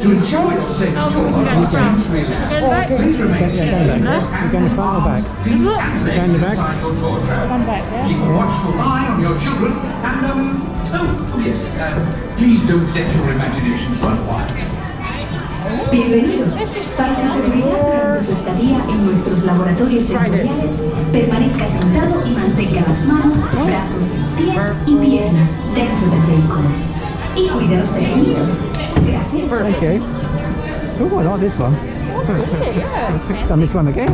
To ensure your safe tour on Century Lab, please remain seated in your hands, arms, feet and legs inside your tour tram. Keep a watchful eye on your children and, yes, please don't let your imaginations run wild. Bienvenidos. Para su seguridad durante su estadía en nuestros laboratorios sensoriales, permanezca sentado y mantenga las manos, brazos, pies y piernas dentro del vehículo. Y cuide a los pequeñitos. Gracias. Thank you. Oh, I like this one. Yeah. Done this one again.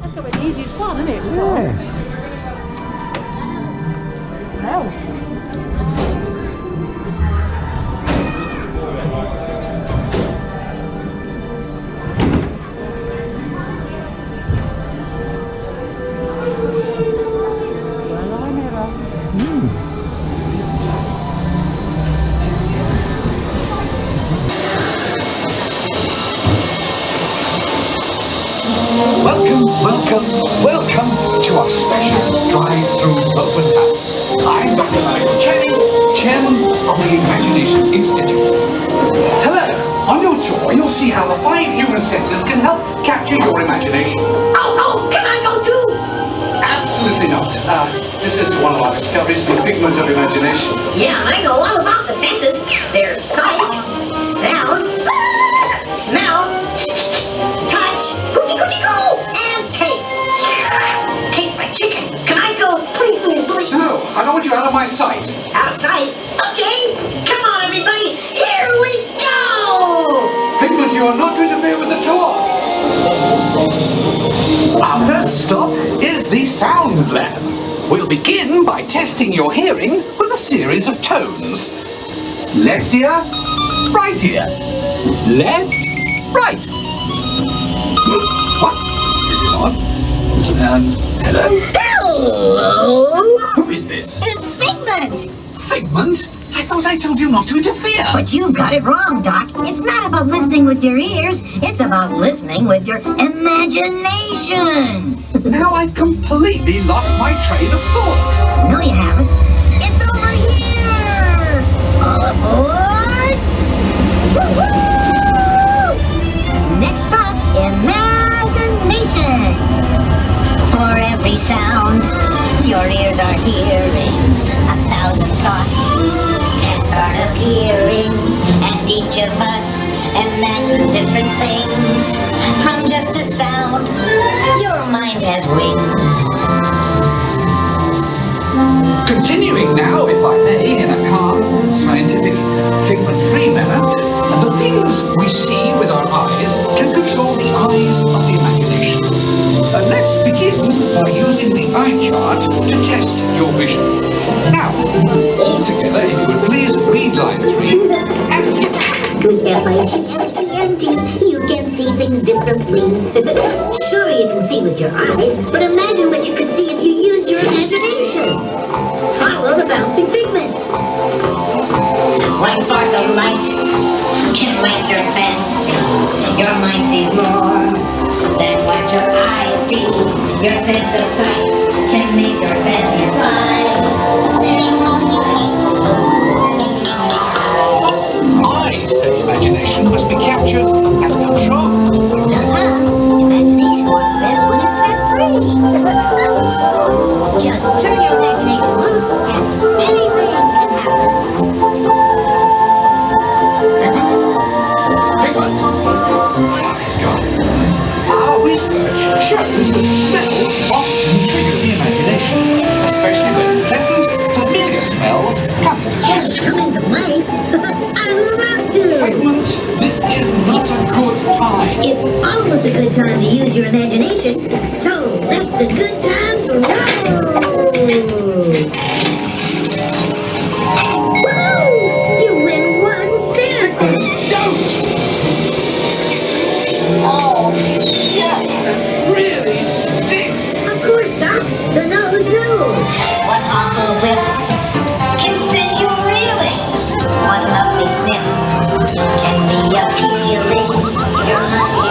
That's got to be the easiest one, isn't it? Yeah. Hell. Welcome to our special drive-through open house. I'm Dr. Michael Channing, Chairman of the Imagination Institute. Hello. On your tour, you'll see how the 5 human senses can help capture your imagination. Oh, can I go too? Absolutely not. This is one of our discoveries, the Figment of Imagination. Yeah, I know all about the senses. There's sight, sound, smell, touch, coochie-coochie-coo, and taste. Taste my chicken. Can I go? Please, please, please. No, I don't want you out of my sight. Out of sight? Okay. Come on, everybody. Here we go. Figment, you are not to interfere with the tour. Our first stop is the Sound Lab. We'll begin by testing your hearing with a series of tones. Left ear, right ear. Left, right. What? This is odd. Hello? Hello. Who is this? It's Figment. Figment? I thought I told you not to interfere. But you got it wrong, Doc. It's not about listening with your ears. It's about listening with your imagination. Now I've completely lost my train of thought. No, you haven't. It's over here. All aboard. Woo-hoo! Next stop, imagination. For every sound your ears are hearing, 1,000 thoughts can start appearing, and each of us imagines different things. From just the sound, your mind has wings. Continuing now, if I may, in a calm, scientific, figment-free manner, the things we see with our eyes can control the eyes of the imagination. Let's begin by using the eye chart to test your vision. Now, all together, if you would please read line 3 and With F-I-G-M-E-N-T, you can see things differently. Sure, you can see with your eyes, but imagine what you could see if you used your imagination. Follow the bouncing figment. One spark of light can light your fancy. Your mind sees more than what your eyes see. Your sense of sight can make your fancy fly. I say imagination must be captured and controlled. Imagination works best when it's set free. Just turn your imagination loose and anything can happen. Figment? It's gone. Our research shows that smells often trigger the imagination, especially when pleasant, familiar smells come into play. Come into play? I love to. Figment, this is not a good time. It's always a good time to use your imagination, so let the good times roll! Woohoo! You win 1 cent! Don't! Oh, yeah, that really stinks. Of course, Doc, the nose knows. What awful whiff can send you reeling. One lovely sniff can be appealing. Your money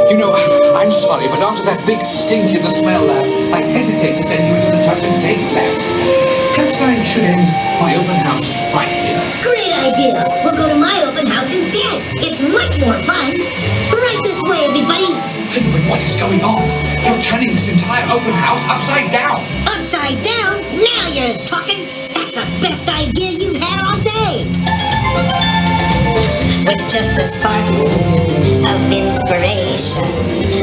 You know, I I'm sorry, but after that big stink in the smell lab, I hesitate to send you into the touch and taste labs. Perhaps I should end my open house right here. Great idea! We'll go to my open house instead. It's much more fun. Right this way, everybody. Figment, what is going on? You're turning this entire open house upside down. Upside down? Now you're talking. That's the best idea you've had all day. With just a spark of inspiration,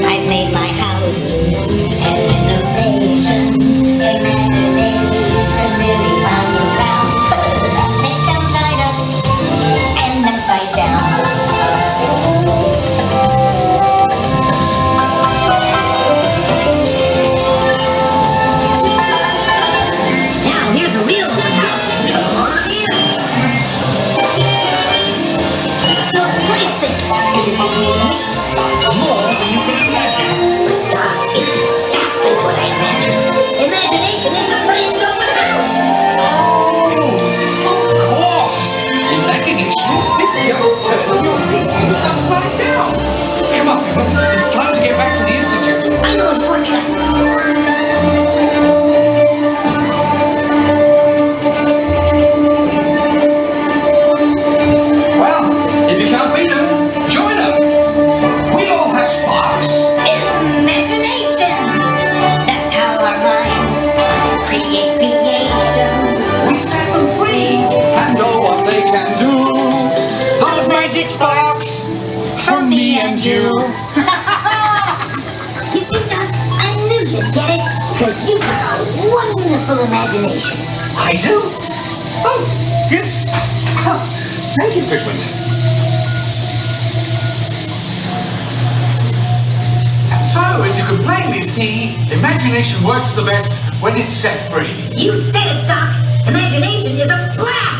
I've made my house an innovation. Imagination really wound around. It's upside up and upside down. Now here's a real open house. Come on in. So what do you think? Is it unique? More than you can imagine. But Doc, it's exactly what I imagined. Imagination is the brain's open house. Of course! Imagination is just turning your thinking upside down. Come on, Figment. It's time to get back to the Institute. I know a shortcut. Well, if you can't beat them, join them. We all have sparks. Imagination. That's how our minds create creation. We set them free and know what they can do. Those magic sparks from me and you. You see, Doc, I knew you'd get it, because you've got a wonderful imagination. I do? Oh, yes. Thank you, Figment. So, as you can plainly see, imagination works the best when it's set free. You said it, Doc. Imagination is a blast.